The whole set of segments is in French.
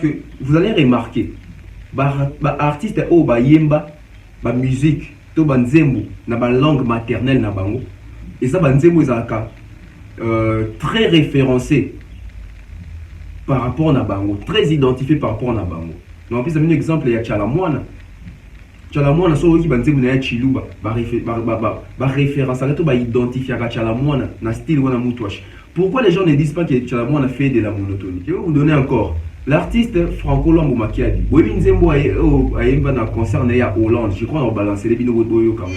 que vous allez remarquer, artiste oh ba yemba, ba musique, to ba nzembo, na ba langue maternelle na bango, et ça ba nzembo ezaka très référencé par rapport à bango, très identifié par rapport à bango. Donc en plus, un exemple, il y a Tchalamouana. Tchalamouana, c'est qui banzé mouna chiluba, référence à tout, identifié à Tchalamouana, na style wana moutouache. Pourquoi les gens ne disent pas que Tchalamouana fait de la monotonie? Je vais vous donner encore. L'artiste Franco Lambo Makiadi, Boy Nzembo a un concert à Hollande, je crois qu'on va balancer les binots de Boyo Kamou.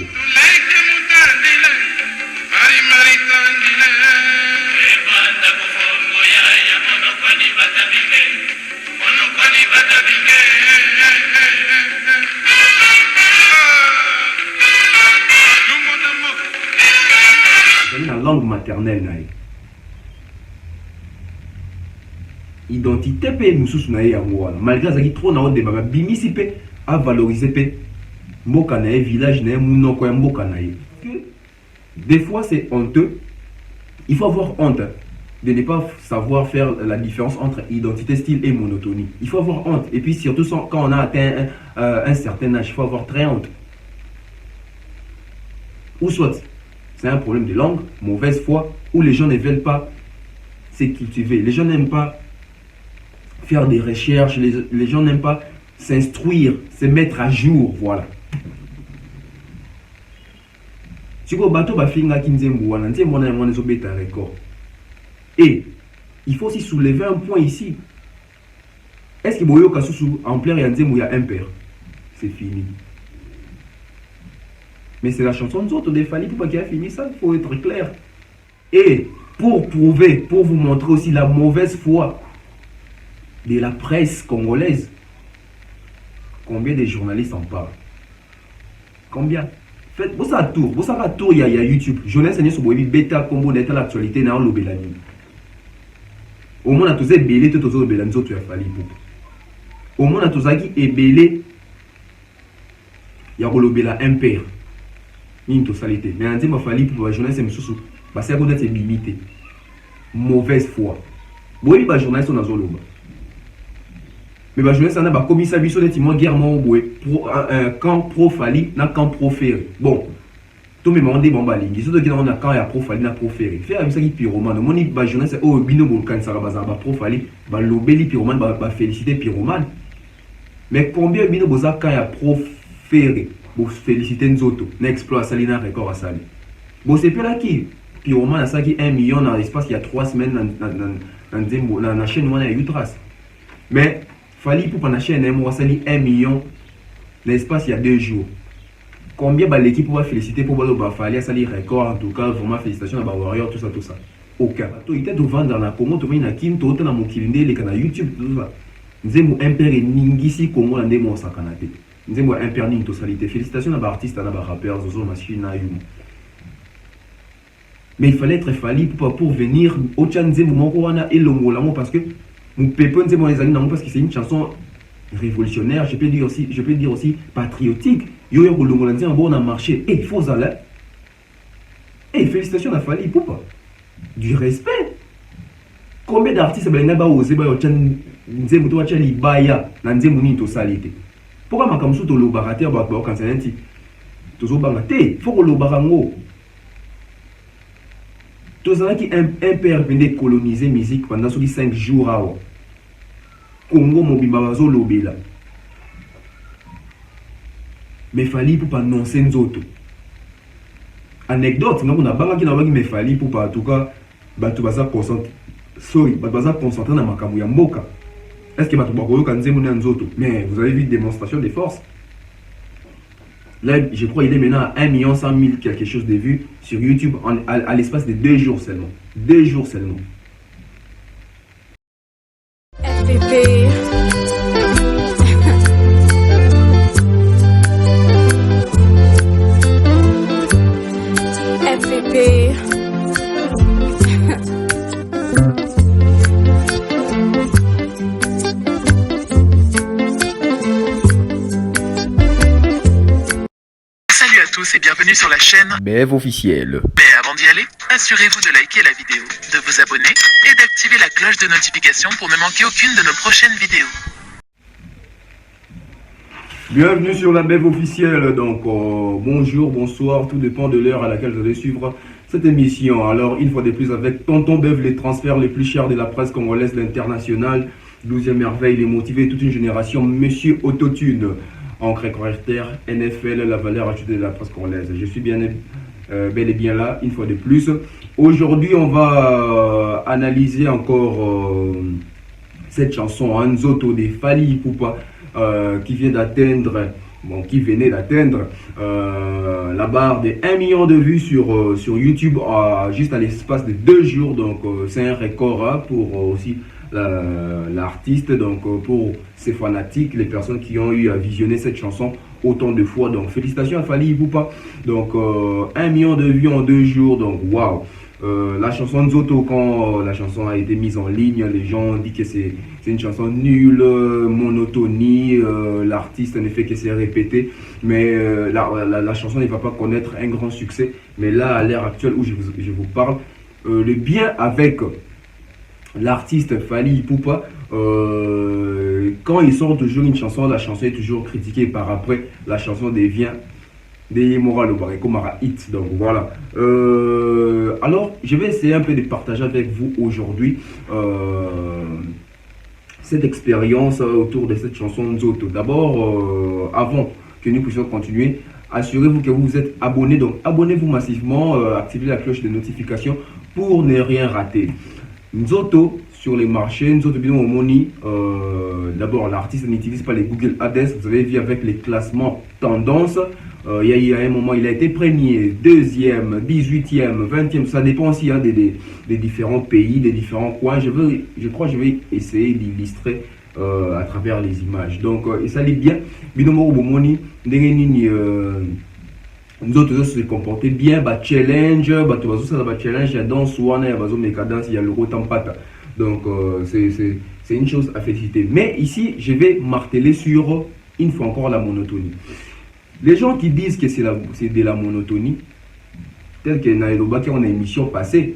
La langue maternelle naïe. Identité pe nous sous naïe amouana. Malgré ça qui trop na de baba bimisi pe à valoriser pe mboka naïe village naïe mounoko ya mboka naïe. Des fois c'est honteux. Il faut avoir honte de ne pas savoir faire la différence entre identité, style et monotonie. Il faut avoir honte. Et puis surtout quand on a atteint un certain âge, il faut avoir très honte. Ou soit c'est un problème de langue, mauvaise foi, où les gens ne veulent pas se cultiver. Les gens n'aiment pas faire des recherches, les gens n'aiment pas s'instruire, se mettre à jour, voilà. Et il faut aussi soulever un point ici. Est-ce que Boyo Kasusu en plein il y a un père? C'est fini. Mais c'est la chanson de Zoto de Fali Poupa qui a fini ça, il faut être clair. Et pour prouver, pour vous montrer aussi la mauvaise foi de la presse congolaise, combien de journalistes en parlent? Combien? Faites, vous savez tour, il y a YouTube. Journaliste n'est sur bêta combo d'état l'actualité dans le Belani. Au moins, on a tous les belés, tout aux Belani, tu as Fali Poupa. Au moins, on a tous les belés, il y a le Bela impair. Une totalité. Mais on dit qu'il fallait pour la journaliste, c'est à cause de limité. Mauvaise foi. Oui, les journalistes sont dans le loba. Mais les journalistes ont commis ça, ils ont dit guerre un camp pro-Fali, un camp pro-Ferré. Bon, tout le monde dit bon, ils sont dit qu'on a camp pro-Fali, un pro-Ferré. Faire ça qui pyromane. Mon les journalistes, oh, bino bolkan, ça va pro-Fali, l'obéli pyromane, va féliciter pyromane. Mais combien bino boza camp pro-Ferré? Pour féliciter Nzoto, n'exploit Salina record à Sali. Bon, c'est pas là qui, puis au moins, ça qui 1 million dans l'espace il y a 3 semaines dans la chaîne où on a eu trace. Mais, fallait pour la chaîne, on a 1 million dans l'espace il y a 2 jours. Combien l'équipe va féliciter pour le Fali à Sali record, en tout cas, vraiment félicitations à Warrior, tout ça. Aucun. Il était devant dans la Congo, tu vois, Kim, tu as mon kilindé, les canaux YouTube, tout ça. Nous avons un père et Ningisi Congo, on a mon sacanate. Nous avons un permis de totalité. Félicitations à l'artiste, à la rappeur, Zozo, Machine, Ayum. Mais il fallait être fallu pour venir au Tchanzé, Moumokoana et Longolamo parce que nous pépons les amis parce que c'est une chanson révolutionnaire, je peux dire aussi patriotique. Yo yo Longolanzé, on a marché. Et il faut ça là. Et félicitations à Fali Poupa. Du respect. Combien d'artistes ont osé au Tchanzé, Moutoachali, Baya, Nanzé Mouni, totalité. Pourquoi ma kamsu to lo barater ba ba kan santi to zo banga te faut lo barango to zana qui impère venir coloniser musique pendant 5 jours à Congo mobimba bazo lobela mais fali pour pas annoncer nzoto anecdote ngako na banga ki na bangi mais fali pour pas en tout cas ba to baza concentré na makamu ya mboka. Est-ce que mais vous avez vu une démonstration de force. Là, je crois qu'il est maintenant à 1 100 000 quelque chose de vues sur YouTube à l'espace de 2 jours seulement. 2 jours seulement. FPP. FPP. Salut à tous et bienvenue sur la chaîne BF officiel. Mais avant Avant d'y aller, assurez-vous de liker la vidéo, de vous abonner et d'activer la cloche de notification pour ne manquer aucune de nos prochaines vidéos. Bienvenue sur la BEV officielle. Donc, bonjour, bonsoir, tout dépend de l'heure à laquelle vous allez suivre cette émission. Alors, une fois de plus, avec Tonton Bev, les transferts les plus chers de la presse congolaise, l'international, 12e merveille, les motivés, toute une génération, Monsieur Autotune, encre caractère, NFL, la valeur ajoutée de la presse congolaise. Je suis bel et bien là, une fois de plus. Aujourd'hui, on va analyser encore cette chanson, Nzoto de Fally Ipupa, qui venait d'atteindre la barre de 1 million de vues sur YouTube juste à l'espace de 2 jours. Donc c'est un record pour aussi l'artiste, donc pour ses fanatiques, les personnes qui ont eu à visionner cette chanson autant de fois. Donc félicitations à Fally Ipupa. Donc 1 million de vues en 2 jours, donc waouh. La chanson Nzoto, quand la chanson a été mise en ligne, les gens ont dit que c'est une chanson nulle, monotonie, l'artiste ne fait que se répéter, mais la chanson ne va pas connaître un grand succès. Mais là, à l'heure actuelle où je vous parle, le bien avec l'artiste Fally Ipupa, quand il sort toujours une chanson, la chanson est toujours critiquée, par après la chanson devient des morales comme un hit. Donc voilà. Alors je vais essayer un peu de partager avec vous aujourd'hui cette expérience autour de cette chanson Nzoto. D'abord, avant que nous puissions continuer, assurez-vous que vous êtes abonné. Donc abonnez-vous massivement, activez la cloche de notification pour ne rien rater. Nzoto sur les marchés, Nzoto Bino Omoni, d'abord l'artiste n'utilise pas les Google Ads. Vous avez vu avec les classements tendance. Il y a un moment, il a été premier, deuxième, 18e, 20e, ça dépend aussi hein, des différents pays, des différents coins. Je crois que je vais essayer d'illustrer à travers les images. Donc, et ça lit bien. Binomo Bomoni, nous autres se comporter bien, challenge, challenge, il y a danse, il y a le rotampata. Donc, c'est une chose à féliciter. Mais ici, je vais marteler sur, une fois encore, la monotonie. Les gens qui disent que c'est de la monotonie, tel que Naïloba qui a une émission passée,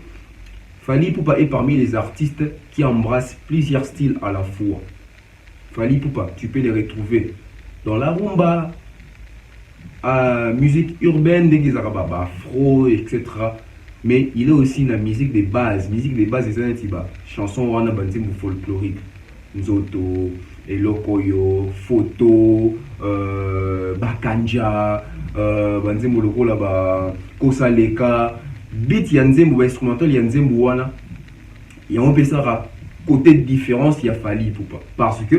Fally Ipupa est parmi les artistes qui embrassent plusieurs styles à la fois. Fally Ipupa, tu peux les retrouver dans la rumba, à musique urbaine, afro, etc. Mais il est aussi dans la musique des bases. Musique des bases, c'est un chanson wana banzembo folklorique. Nzoto, Elokoyo, Photo, Bakanja, banzembo lokola ba Kosaleka, beat yanzembo, instrumental yanzembo wana. Et on peut ça côté de différence, il y a Fally Ipupa. Parce que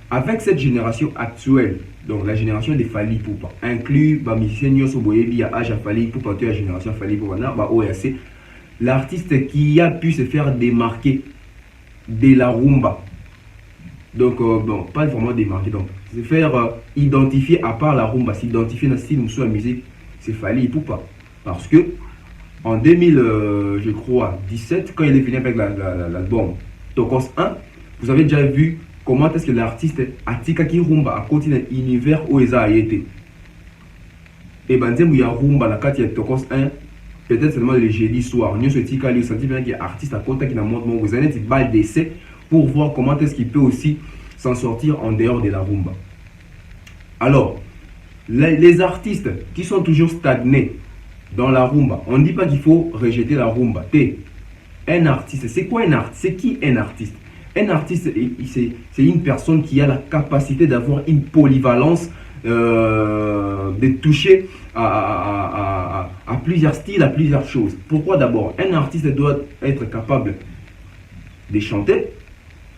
avec cette génération actuelle, donc la génération des Fally Ipupa, inclut ba musicien Nyoso Boyebi à âge à Fally Ipupa, la génération Fally Ipupa, ba OAC, l'artiste qui a pu se faire démarquer de la rumba. Donc, bon, pas vraiment démarquer, donc se faire identifier à part la rumba, s'identifier dans le style de la musique, c'est Fally Ipupa. Parce que en 2017, quand il est venu avec l'album Tokos 1, vous avez déjà vu comment est-ce que l'artiste a tikaki rumba à côté d'un univers où il a été. Et ben, il y a rumba, la carte, il y a Tokos 1, peut-être seulement le jeudi soir. Nous sommes tikali, vous sentez bien qu'il y a un artiste à côté qui n'a montré, vous avez une balle d'essai pour voir comment est-ce qu'il peut aussi s'en sortir en dehors de la rumba. Alors, les artistes qui sont toujours stagnés dans la rumba, on ne dit pas qu'il faut rejeter la rumba. Un artiste, c'est quoi un artiste? C'est qui un artiste? Un artiste, c'est une personne qui a la capacité d'avoir une polyvalence, de toucher à plusieurs styles, à plusieurs choses. Pourquoi d'abord? Un artiste doit être capable de chanter,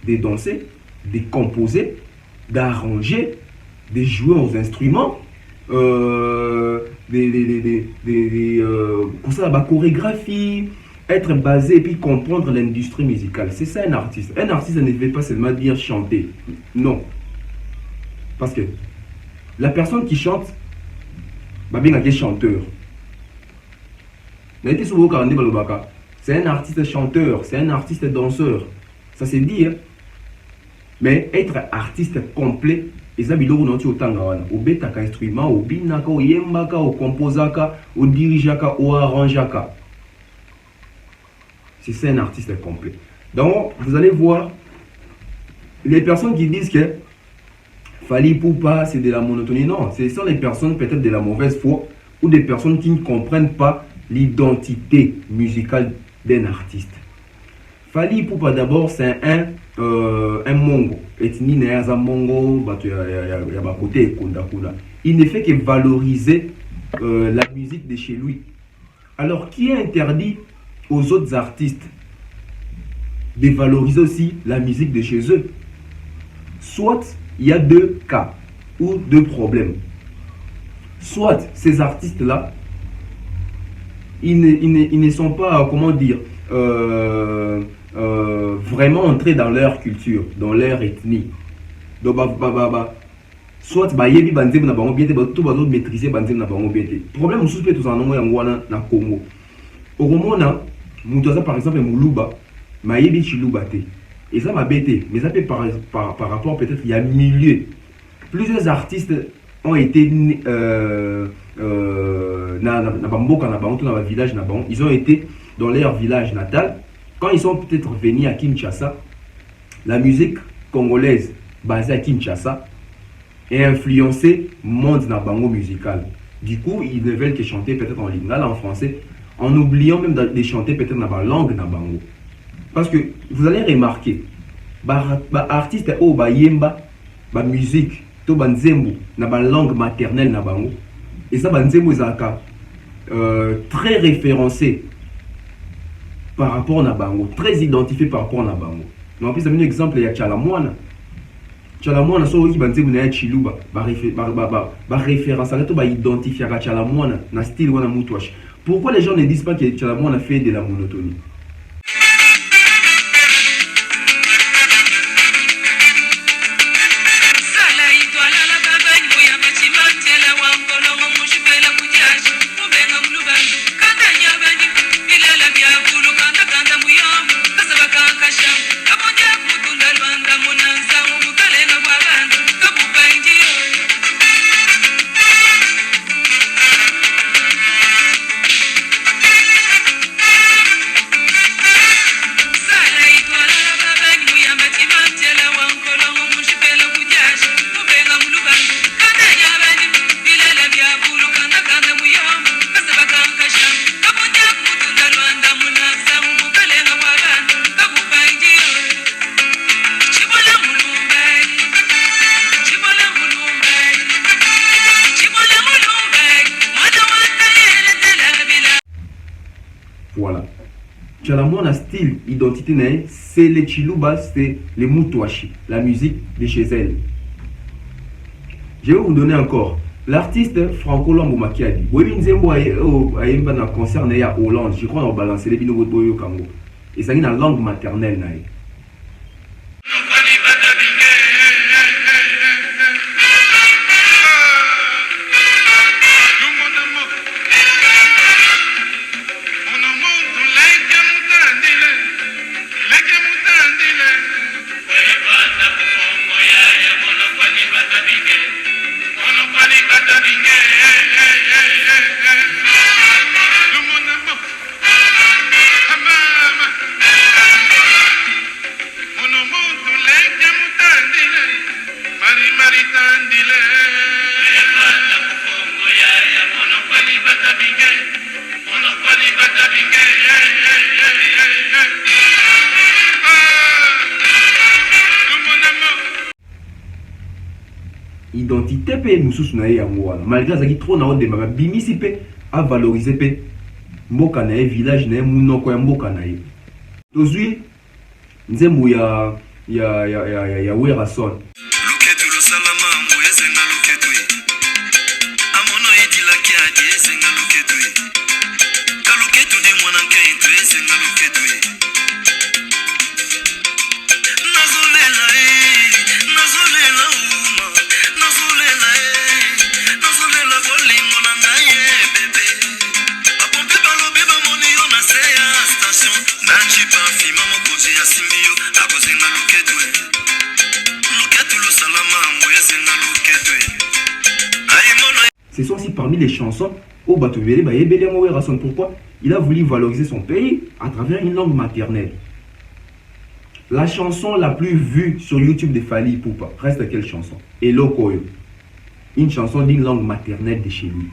de danser, de composer, d'arranger, de jouer aux instruments, pour ça, la chorégraphie, être basé et puis comprendre l'industrie musicale. C'est ça un artiste. Un artiste ne veut pas seulement dire chanter. Non. Parce que la personne qui chante, bien un chanteur. C'est un artiste chanteur, c'est un artiste danseur. Ça c'est dit, hein? Mais être artiste complet, et ça biloko noti otanga wana, obetaka instrument, obinaka, oyembaka, okomposaka, odirijaka, oarrangeaka. C'est un artiste complet. Donc, vous allez voir, les personnes qui disent que Fally Ipupa, c'est de la monotonie. Non, ce sont des personnes peut-être de la mauvaise foi ou des personnes qui ne comprennent pas l'identité musicale d'un artiste. Fally Ipupa d'abord, c'est un Mongo. Ethnie Neaza Mongo, il ne fait que valoriser la musique de chez lui. Alors, qui est interdit aux autres artistes de valoriser aussi la musique de chez eux? Soit il y a deux cas ou deux problèmes. Soit ces artistes-là, ils ne sont pas, comment dire, vraiment entrés dans leur culture, dans leur ethnie. Donc, soit yebi banzem na bango bien te tout bazo maîtriser banzem na bango bien te. Problème mususu pe tozana yango wana na Congo. Okomona mutu aza par exemple muluba mayebi chiluba te. Et ça m'a bêté, mais ça peut par rapport peut-être il y a milieu. Plusieurs artistes ont été na bamboka na bango, dans le village na bango, ils ont été dans leur village natal. Quand ils sont peut-être venus à Kinshasa, la musique congolaise basée à Kinshasa est influencée monde na bango musical. Du coup, ils ne veulent que chanter peut-être en lingala, en français, en oubliant même de chanter peut-être dans la langue na bango. Parce que vous allez remarquer, artiste ou yemba, musique, to banzembo, na ba langue maternelle na bango. Et ça banzembo zaka très référencé par rapport na bango, très identifié par rapport na bango. Mais en plus, un exemple, il y a Tchalamouana. Tchalamouana, so qui banzembo na chiluba, référence à to identifier à Tchalamouana na style wana mutwash. Pourquoi les gens ne disent pas que Tchalamouana fait de la monotonie? Voilà. Tchalamouana style, identité, c'est les Chiluba, c'est les Mutwashi, la musique de chez elle. Je vais vous donner encore. L'artiste Franco Lambo Makiadi. Oui, Nzembo a un concert à Hollande. Je crois qu'on a balancé les binots de Kango. Et ça est dans la langue maternelle. Identité pe mususu na yango wana malgré azaki trop na onde ma bimisi pe a valoriser pe mboka na ye village na ye munoko ya mboka na ye tozwi nzembo ya Werason. Ce sont aussi parmi les chansons au Batobele, pourquoi il a voulu valoriser son pays à travers une langue maternelle. La chanson la plus vue sur YouTube de Fally Ipupa reste quelle chanson? Elokoyo. Une chanson d'une langue maternelle de chez lui.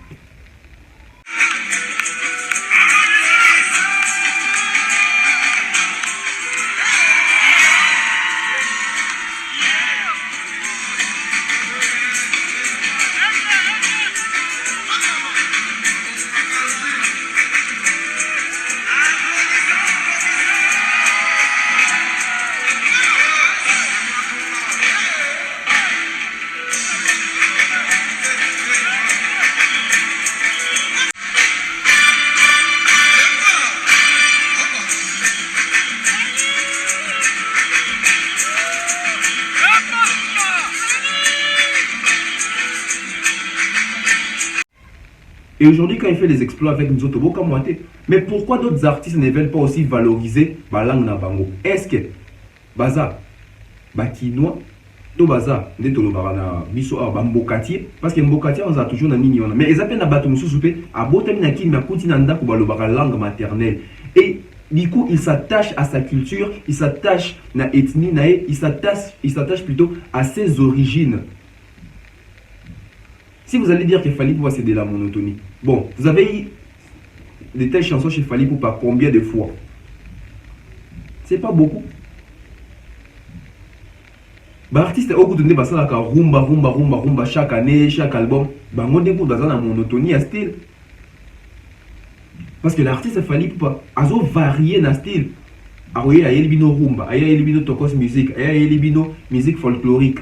Et aujourd'hui, quand il fait des exploits avec nous autres, mais pourquoi d'autres artistes ne veulent pas aussi valoriser la langue nabango? Est-ce que baza bakinois to baza nde to lobana biso a bambokati parce que mbokati on a toujours na nini on mais ils appellent na bato mususu pe abotami na kini na kuti na ndako balobaka langue maternelle et du coup il s'attache à sa culture, il s'attache na ethnie nae, il s'attache plutôt à ses origines. Si vous allez dire que Fally Ipupa c'est de la monotonie, bon, vous avez eu de telles chansons chez Fally Ipupa combien de fois? C'est pas beaucoup. Bah artiste au bout de nez ça rumba chaque année, chaque album, bah on découvre dans la monotonie à style. Parce que l'artiste Fally Ipupa a varié dans style. Ah oui, il y a libino rumba, il y a libino tokos musique, il y a libino musique folklorique.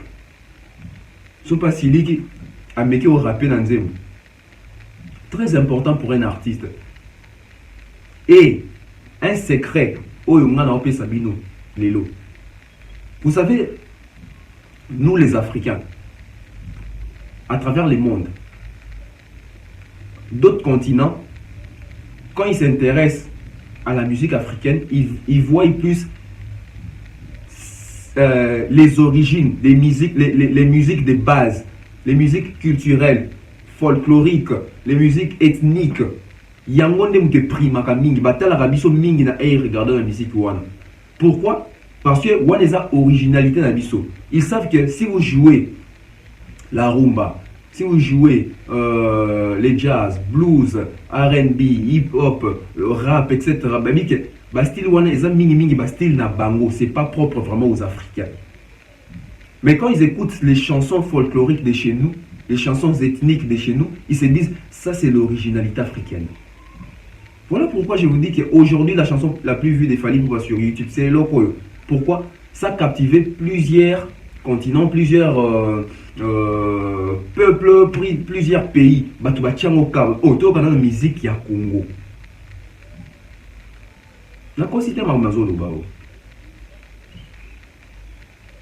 C'est pas si liquide. À mettre au rap dans Zem. Très important pour un artiste. Et un secret, Sabino, Lelo. Vous savez, nous les Africains, à travers le monde, d'autres continents, quand ils s'intéressent à la musique africaine, ils voient plus les origines des musiques, les musiques de base. Les musiques culturelles, folkloriques, les musiques ethniques. Yango nde mke prima ka mingi batala rabiso mingi na regarder la musique wana. Pourquoi? Parce que wana eza originalité na biso. Ils savent que si vous jouez la rumba, si vous jouez les jazz, blues, R&B, hip-hop, rap, etc. Bah style wana eza mingi ba style na bango, c'est pas propre vraiment aux Africains. Mais quand ils écoutent les chansons folkloriques de chez nous, les chansons ethniques de chez nous, ils se disent, ça c'est l'originalité africaine. Voilà pourquoi je vous dis qu'aujourd'hui, la chanson la plus vue des Fally Ipupa sur YouTube, c'est Lokoyo. Pourquoi? Ça a captivé plusieurs continents, plusieurs peuples, plusieurs pays. La musique ya Congo.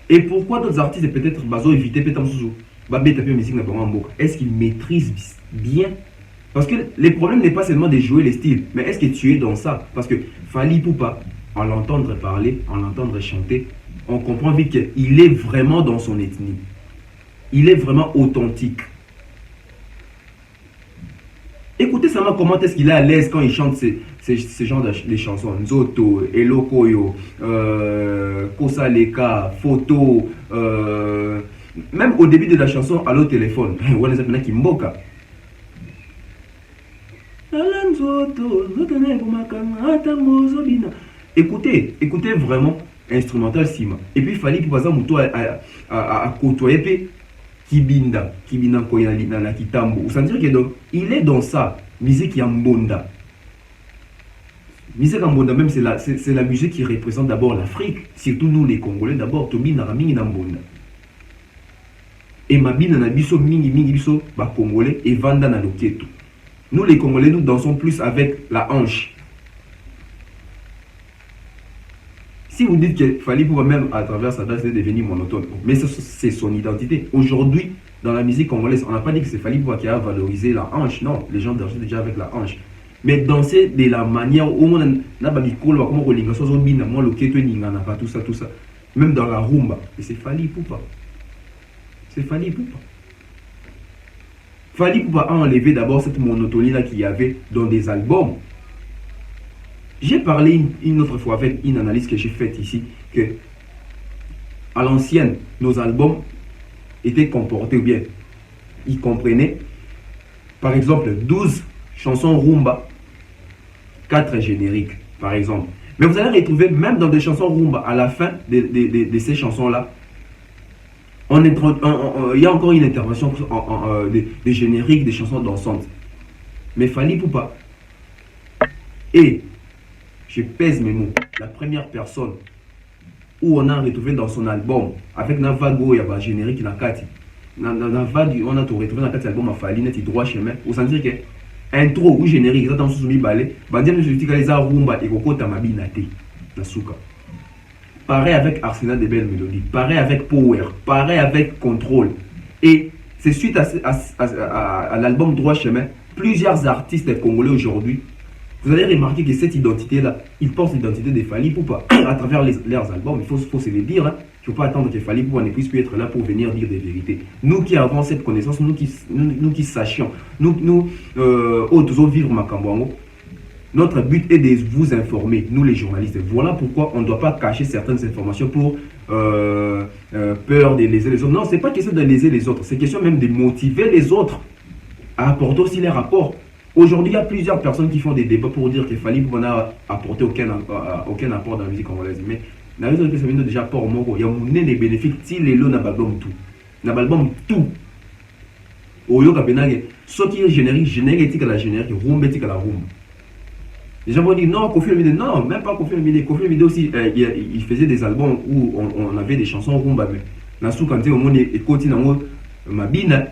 Et pourquoi d'autres artistes peut-être éviter musique? Est-ce qu'ils maîtrisent bien? Parce que le problème n'est pas seulement de jouer les styles, mais est-ce que tu es dans ça? Parce que Fally Ipupa, en l'entendre parler, en l'entendre chanter, on comprend vite qu'il est vraiment dans son ethnie. Il est vraiment authentique. Écoutez seulement comment est-ce qu'il est à l'aise quand il chante ces genres de chansons. Nzoto, Elokoyo, Kosa Leka, Photo, même au début de la chanson, Allo téléphone, on les appelle qui mboka. Écoutez vraiment instrumental Sima. Et puis il fallait que par exemple à côtoyer Kibinda Koyana na Kitambo. Vous sentez que donc il est dans ça, musique Yambonda. Musique Yambonda même c'est la musique qui représente d'abord l'Afrique, surtout nous les Congolais d'abord Tobina Ramingi Nambonda. Et Mabina na biso mingi biso ba Congolais et Vanda na Loketo. Nous les Congolais nous dansons plus avec la hanche. Si vous dites qu'il fallait pouvoir même à travers sa danse devenir monotone, mais c'est son identité. Aujourd'hui, dans la musique congolaise, on n'a pas dit que c'est Fally Ipupa qui a valorisé la hanche. Non, les gens dansent déjà avec la hanche. Mais danser de la manière où on a tout ça. Même dans la rumba, c'est Fally Ipupa. C'est Fally Ipupa. Fally Ipupa a enlevé d'abord cette monotonie-là qu'il y avait dans des albums. J'ai parlé une autre fois avec une analyse que j'ai faite ici, que à l'ancienne, nos albums étaient comportés bien. Ils comprenaient, par exemple, 12 chansons rumba, 4 génériques, par exemple. Mais vous allez retrouver, même dans des chansons rumba, à la fin de ces chansons-là, il y a encore une intervention des génériques, des chansons dansantes. Mais Fally Ipupa, et je pèse mes mots, la première personne où on a retrouvé dans son album, avec Navago, il y a un générique dans Kati. Dans on a tout retrouvé dans Kati album à Fally, net droit chemin. Vous sentez que intro ou générique, ça dans sous balai, bandia nous dit que les rumba et koko tamabinate, nasuka. Pareil avec Arsenal de belles mélodies, pareil avec Power, pareil avec Contrôle. Et c'est suite à l'album Droit Chemin, plusieurs artistes congolais aujourd'hui, vous allez remarquer que cette identité-là, ils portent l'identité de Fally Ipupa à travers leurs albums. Il faut se le dire. Hein. Il ne faut pas attendre que Fally Ipupa ne puisse plus être là pour venir dire des vérités. Nous qui avons cette connaissance, nous qui sachions, nous devons vivre Makambouango. Notre but est de vous informer, nous les journalistes. Voilà pourquoi on ne doit pas cacher certaines informations pour peur de léser les autres. Non, ce n'est pas question de léser les autres, c'est question même de motiver les autres à apporter aussi les rapports. Aujourd'hui, il y a plusieurs personnes qui font des débats pour dire que Fally Ipupa n'a apporté aucun apport dans la musique congolaise. Mais la raison que ça vient déjà apport moko, il y a des bénéfices, si les lots n'abandonnent tout. N'abandonnent tout. Oyo kabenage, ce qui est générique, la générique, rumbe, la rumbe. Les gens vont dire non, Kofi Olomide, non, même pas Kofi Olomide. Kofi Olomide aussi, il faisait des albums où on avait des chansons rumba. Mais Nassou Kanté, au monde, et continue dans Mabina.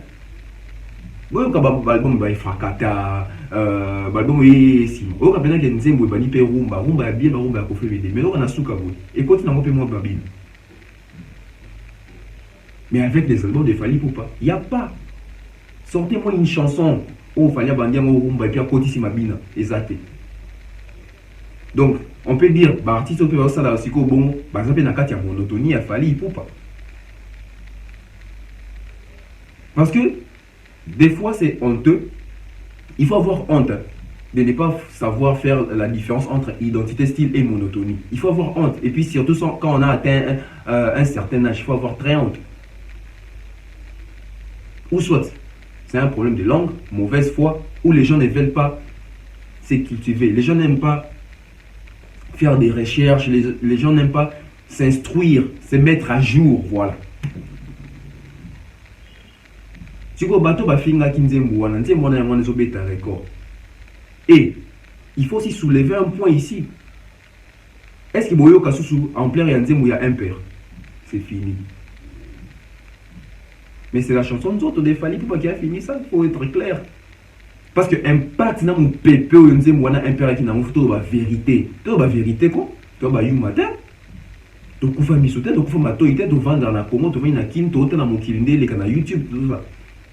Oui, album ba Ifrakata, album si. O kapena ke nzembo ba ni pe rumba ya bien ba rumba ya Kofi Olomide. Mais on a souka boy. Et continue dans moi Babine. Mais avec les albums de Fally Ipupa, il y a pas. Sortez-moi une chanson où Fally Bandia mo rumba et puis à côté si Mabina, exact. Donc, on peut dire, bah, artiste au Pérou, ça là aussi, bon, par exemple, il y a une monotonie à Fally Ipupa. Parce que, des fois, c'est honteux. Il faut avoir honte de ne pas savoir faire la différence entre identité, style et monotonie. Il faut avoir honte. Et puis, surtout, quand on a atteint un certain âge, il faut avoir très honte. Ou soit, c'est un problème de langue, mauvaise foi, ou les gens ne veulent pas se cultiver. Les gens n'aiment pas faire des recherches, les gens n'aiment pas s'instruire, se mettre à jour, voilà. Et il faut aussi soulever un point ici. Est-ce que Boyo Kasusu en plein et il y a un père? C'est fini. Mais c'est la chanson d'autres de Fally Ipupa qui a fini ça, il faut être clair. Parce que impact na mon pépé ou nzembo wana impéra qui na mfuto ba vérité. To ba vérité ko? To ba yu matin. To kufa misote, to kufa matoite, to vendre na Congo, to vendre na Kin, to na mokilinde le kana YouTube tout ça.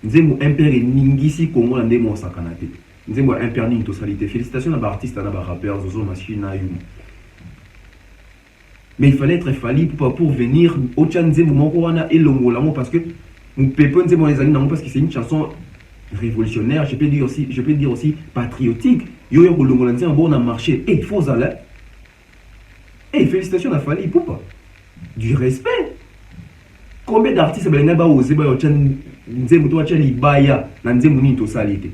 Nzembo impéra ningisi Congo na ndemo sakana te. Nzembo impéra ni to salité. Félicitations à ba artiste na ba rappeur Zozo Machine na yu. Mais il fallait être Fally pour venir au tchan nzembo moko wana elongo lamo parce que mon pépé nzembo les amis parce que c'est une chanson révolutionnaire, je peux dire aussi patriotique. Yo yo kolongolanzi un bon marché. Et il faut aller. Et félicitations à Fally Ipupa. Du respect. Combien d'artistes ben ba osé ba chan nzembo to chan libaya na nzembo ni to salite.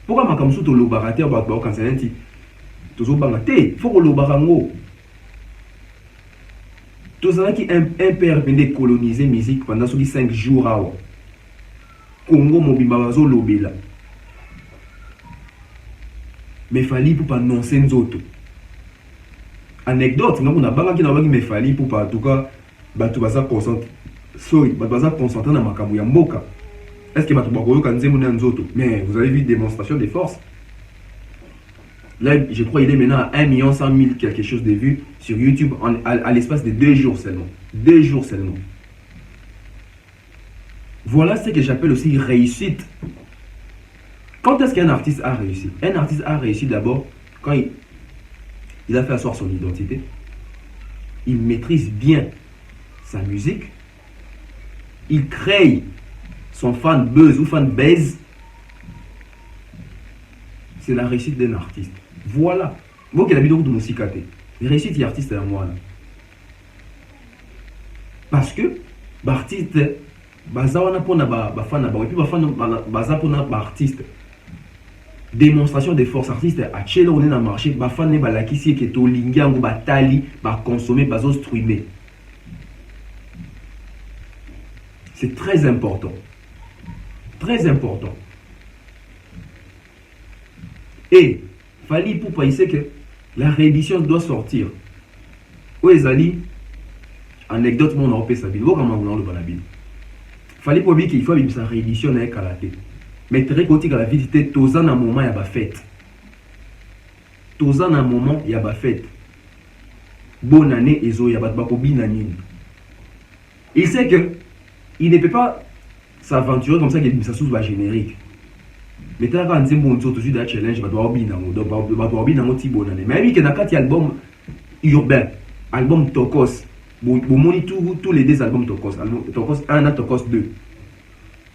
Pourquoi makamsu to lobarater ba ba kansanenti. To zo banga te, faut ko lobarango. To ça qui impère de coloniser musique pendant 5 jours awa. Congo mobimba bazo lobela. Mais Fally Ipupa annoncer nzoto. Anecdote, non on a banga qui na banga mais Fally Ipupa en tout cas batu baza concentré. Sorry, batu baza concentré na makambo ya mboka. Est-ce que batu bakoyo kanzemu na nzoto? Mais vous avez vu démonstration de force. Là, je crois qu'il est maintenant à 1 100 000 quelque chose de vues sur YouTube à l'espace de 2 jours seulement. 2 jours seulement. Voilà ce que j'appelle aussi réussite. Quand est-ce qu'un artiste a réussi? Un artiste a réussi d'abord quand il a fait asseoir son identité. Il maîtrise bien sa musique. Il crée son fan buzz ou fan base. c'est la réussite d'un artiste. Voilà. Moi qui l'habite de musique, la réussite de l'artiste est moi. Parce que l'artiste, bazawana pona ba fan ba et puis ba fan baza pona ba artiste. Démonstration de force artiste à chelo on est dans marché ba fan ne ba lakisi ke to lingango ba tali ba consommer bazo streamer. C'est très important. Très important. Et Fally Ipupa il sait que la réédition doit sortir. Où est Ali? Anecdote mon européen sabine. Vous comment vous le banabine. Fally Ipupa qu'il faut sa réédition avec kalaté. Mais très côté que la vie était tozan un moment il y a ba fête. Tozan un moment il y a ba fête. Bonne année ezo il y a ba kobina nini. Il sait que il ne peut pas s'aventurer comme ça que ça sous va générique. Mais tu as quand même un toujours de challenge, bah doit bien donc bah bien dans petit bonne année. Mais oui que dans quatre album urbain, album Tokos, bon moni tous les deux albums Tokos, album Tokos 1 et Tokos 2.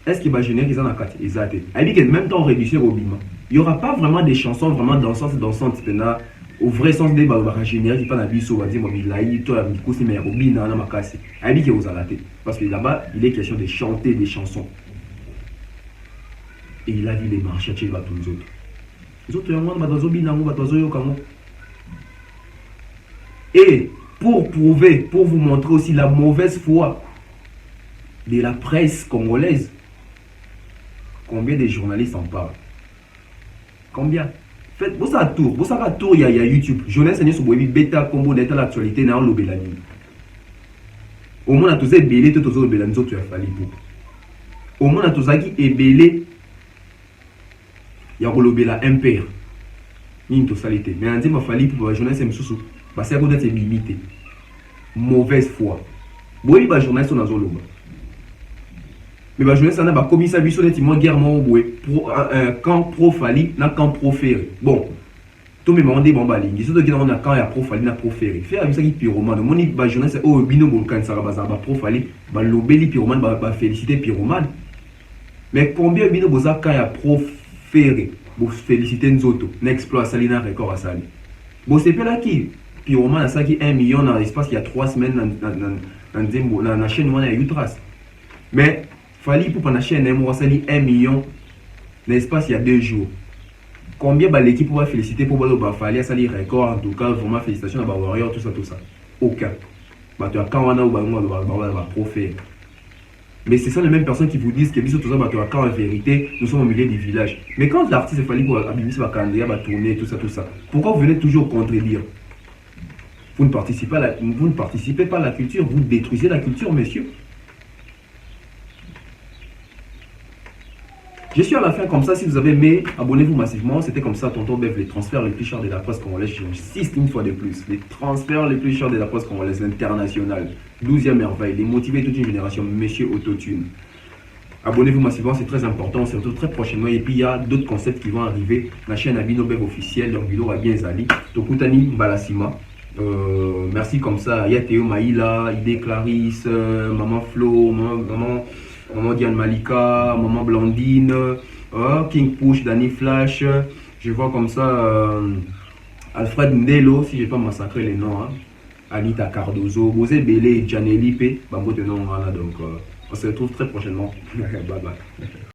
Est-ce qu'il va générer ils en a quatre exact. Et puis que même temps réduire au bima. Il y aura pas vraiment des chansons vraiment dansantes là au vrai sens des bah générer pas na biso va dire moi il laï toi mi kosi mais au bina na makasi. Et puis que vous allez parce que là-bas il est question de chanter des chansons. Et il a dit les marchés chez les autres. Les autres, et pour prouver, pour vous montrer aussi la mauvaise foi de la presse congolaise, combien de journalistes en parlent? Combien? Faites, vous savez tour, il y a YouTube. Journaliste, c'est sur bêta, combo, neta l'actualité, n'a pas l'obélani. Au moins, on a tous ébélé, tout aux autres, tu as fallu pour. Au moins, on a tous ébélé. Il y a un impère. Il y a une totalité. Mais on dit qu'il fallait pour la journaliste, c'est d'être limité. Mauvaise foi. Oui, les journalistes sont dans le loba. Mais les journalistes, on a commis ça, ils ont guerre quand pro-fali, quand pro-ferré. Bon, tout le monde est bon, ils sont dans quand il y a pro-fali, pro-ferré. Faire avec ça qui est pyromane. Mon journaliste, oh, bino bon, quand ça va pro-fali, l'obéli pyromane, va féliciter pyromane. Mais combien bino boza quand il y a pro-ferré? Pour féliciter Nzoto, n'exploit Salina record à Sali. Bon, c'est pas là qui, puis au moins, a ça qui 1 million dans l'espace il y a 3 semaines dans la chaîne où on a eu trace. Mais, Fally pour la chaîne, on a sali 1 million dans l'espace il y a 2 jours. Combien l'équipe va féliciter pour Fally a sali record, en tout cas, vraiment félicitations à Warrior, tout ça. Aucun. Tu as quand on a ou profère. Mais c'est ça les mêmes personnes qui vous disent que quand en vérité, nous sommes au milieu du village. Mais quand l'artiste est fallu pour abîmer va tourner, tout ça. Pourquoi vous venez toujours contredire? Vous ne participez pas à la culture, vous détruisez la culture, messieurs. Je suis à la fin comme ça, si vous avez aimé, abonnez-vous massivement. C'était comme ça, tonton Bev, les transferts les plus chers de la presse congolaise. J'insiste une fois de plus. Les transferts les plus chers de la presse congolaise, l'international. 12e merveille, les motiver toute une génération, monsieur Autotune. Abonnez-vous massivement, c'est très important. On se retrouve très prochainement. Et puis il y a d'autres concepts qui vont arriver. La chaîne Abino Bev officielle, donc Bilo a bien Zali. Tokutani Balasima. Merci comme ça. Il y a Théo Maïla, Idé Clarisse, Maman Flo, Maman Diane Malika, Maman Blandine, King Push, Danny Flash. Je vois comme ça Alfred Ndelo, si je n'ai pas massacré les noms. Anita Cardozo, Bosé Bélé, Janely P. Donc on se retrouve très prochainement. Bye bye.